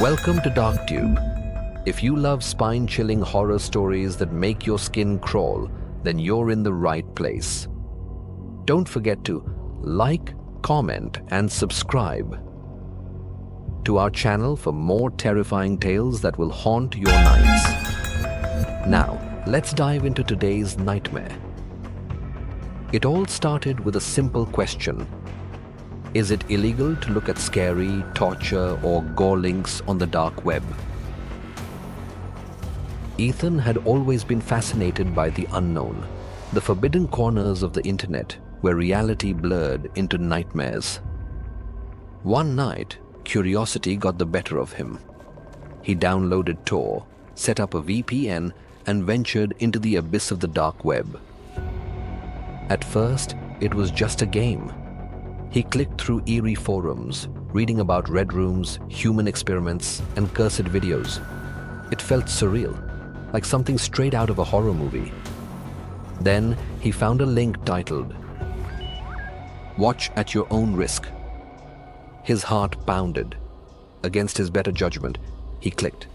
Welcome to DarkTube. If you love spine-chilling horror stories that make your skin crawl, then you're in the right place. Don't forget to like, comment, and subscribe to our channel for more terrifying tales that will haunt your nights. Now, let's dive into today's nightmare. It all started with a simple question. Is it illegal to look at scary, torture, or gore links on the dark web? Ethan had always been fascinated by the unknown, the forbidden corners of the internet where reality blurred into nightmares. One night, curiosity got the better of him. He downloaded Tor, set up a VPN, and ventured into the abyss of the dark web. At first, it was just a game. He clicked through eerie forums, reading about red rooms, human experiments, and cursed videos. It felt surreal, like something straight out of a horror movie. Then he found a link titled, "Watch at your own risk." His heart pounded. Against his better judgment, he clicked.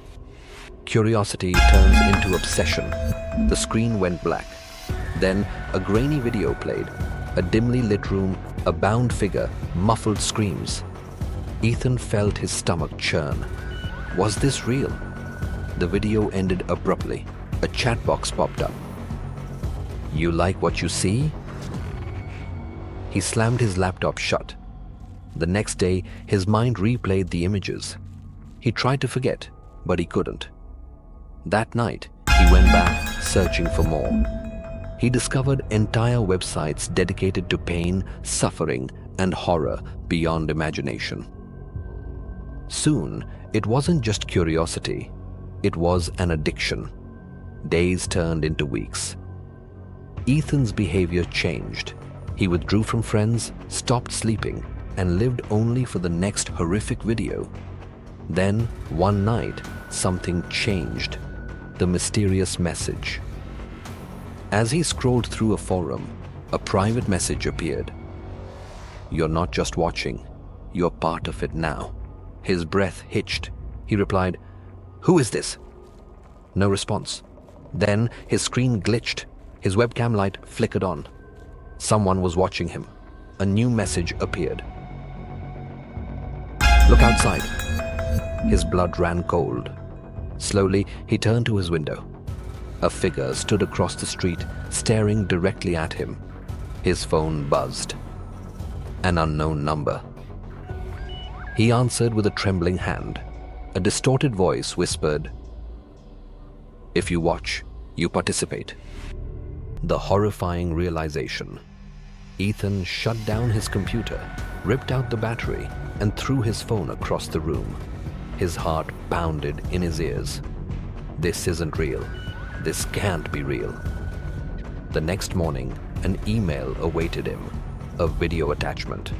Curiosity turns into obsession. The screen went black. Then a grainy video played. A dimly lit room, a bound figure, muffled screams. Ethan felt his stomach churn. Was this real? The video ended abruptly. A chat box popped up. "You like what you see?" He slammed his laptop shut. The next day, his mind replayed the images. He tried to forget, but he couldn't. That night, he went back, searching for more. He discovered entire websites dedicated to pain, suffering, and horror beyond imagination. Soon, it wasn't just curiosity. It was an addiction. Days turned into weeks. Ethan's behavior changed. He withdrew from friends, stopped sleeping, and lived only for the next horrific video. Then, one night, something changed. The mysterious message. As he scrolled through a forum, a private message appeared. "You're not just watching, you're part of it now." His breath hitched. He replied, "Who is this?" No response. Then his screen glitched. His webcam light flickered on. Someone was watching him. A new message appeared. "Look outside." His blood ran cold. Slowly, he turned to his window. A figure stood across the street, staring directly at him. His phone buzzed. An unknown number. He answered with a trembling hand. A distorted voice whispered, "If you watch, you participate." The horrifying realization. Ethan shut down his computer, ripped out the battery, and threw his phone across the room. His heart pounded in his ears. This isn't real. This can't be real. The next morning, an email awaited him, a video attachment.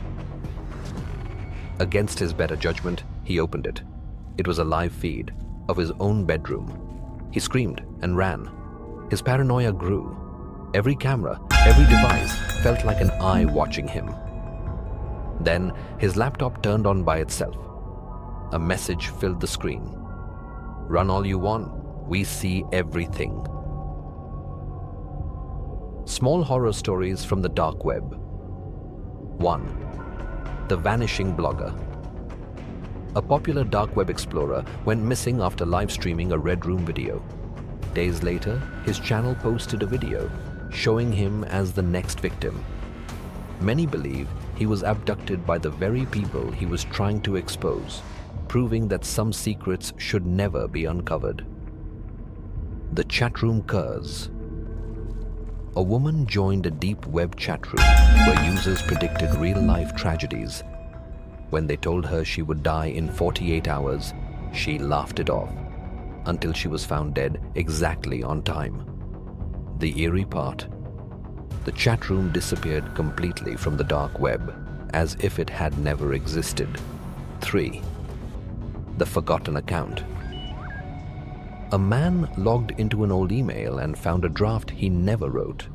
Against his better judgment, he opened it. It was a live feed of his own bedroom. He screamed and ran. His paranoia grew. Every camera, every device felt like an eye watching him. Then his laptop turned on by itself. A message filled the screen. "Run all you want. We see everything." Small horror stories from the dark web. 1. The vanishing blogger. A popular dark web explorer went missing after live streaming a Red Room video. Days later, his channel posted a video showing him as the next victim. Many believe he was abducted by the very people he was trying to expose, proving that some secrets should never be uncovered. The chatroom curse. A woman joined a deep web chatroom where users predicted real-life tragedies. When they told her she would die in 48 hours, she laughed it off until she was found dead exactly on time. The eerie part. The chatroom disappeared completely from the dark web, as if it had never existed. 3. The forgotten account. A man logged into an old email and found a draft he never wrote.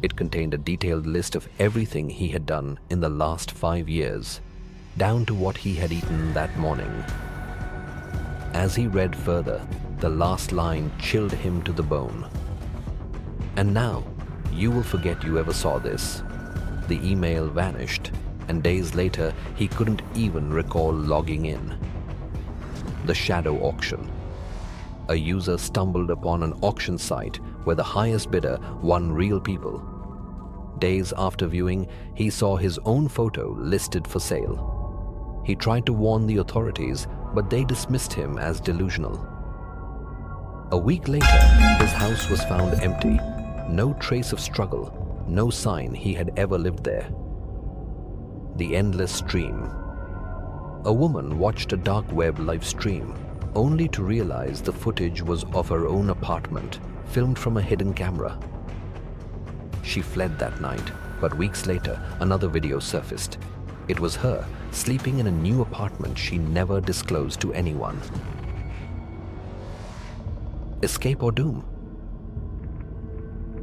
It contained a detailed list of everything he had done in the last 5 years, down to what he had eaten that morning. As he read further, the last line chilled him to the bone. "And now, you will forget you ever saw this." The email vanished, and days later, he couldn't even recall logging in. The shadow auction. A user stumbled upon an auction site where the highest bidder won real people. Days after viewing, he saw his own photo listed for sale. He tried to warn the authorities, but they dismissed him as delusional. A week later, his house was found empty. No trace of struggle, no sign he had ever lived there. The endless stream. A woman watched a dark web live stream, only to realize the footage was of her own apartment, filmed from a hidden camera. She fled that night, but weeks later, another video surfaced. It was her sleeping in a new apartment she never disclosed to anyone. Escape or doom?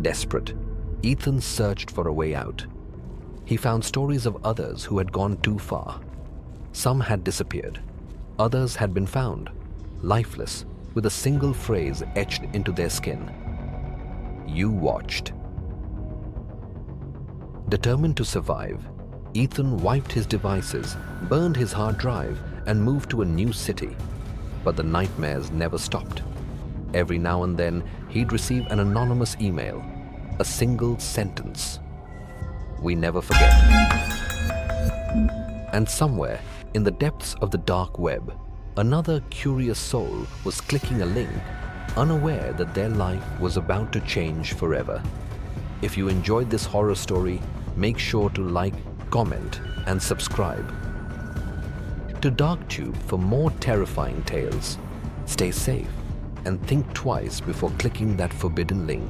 Desperate, Ethan searched for a way out. He found stories of others who had gone too far. Some had disappeared. Others had been found, lifeless, with a single phrase etched into their skin. "You watched." Determined to survive, Ethan wiped his devices, burned his hard drive, and moved to a new city. But the nightmares never stopped. Every now and then, he'd receive an anonymous email, a single sentence: "We never forget." And somewhere, in the depths of the dark web, another curious soul was clicking a link, unaware that their life was about to change forever. If you enjoyed this horror story, make sure to like, comment, and subscribe. To DarkTube for more terrifying tales. Stay safe and think twice before clicking that forbidden link.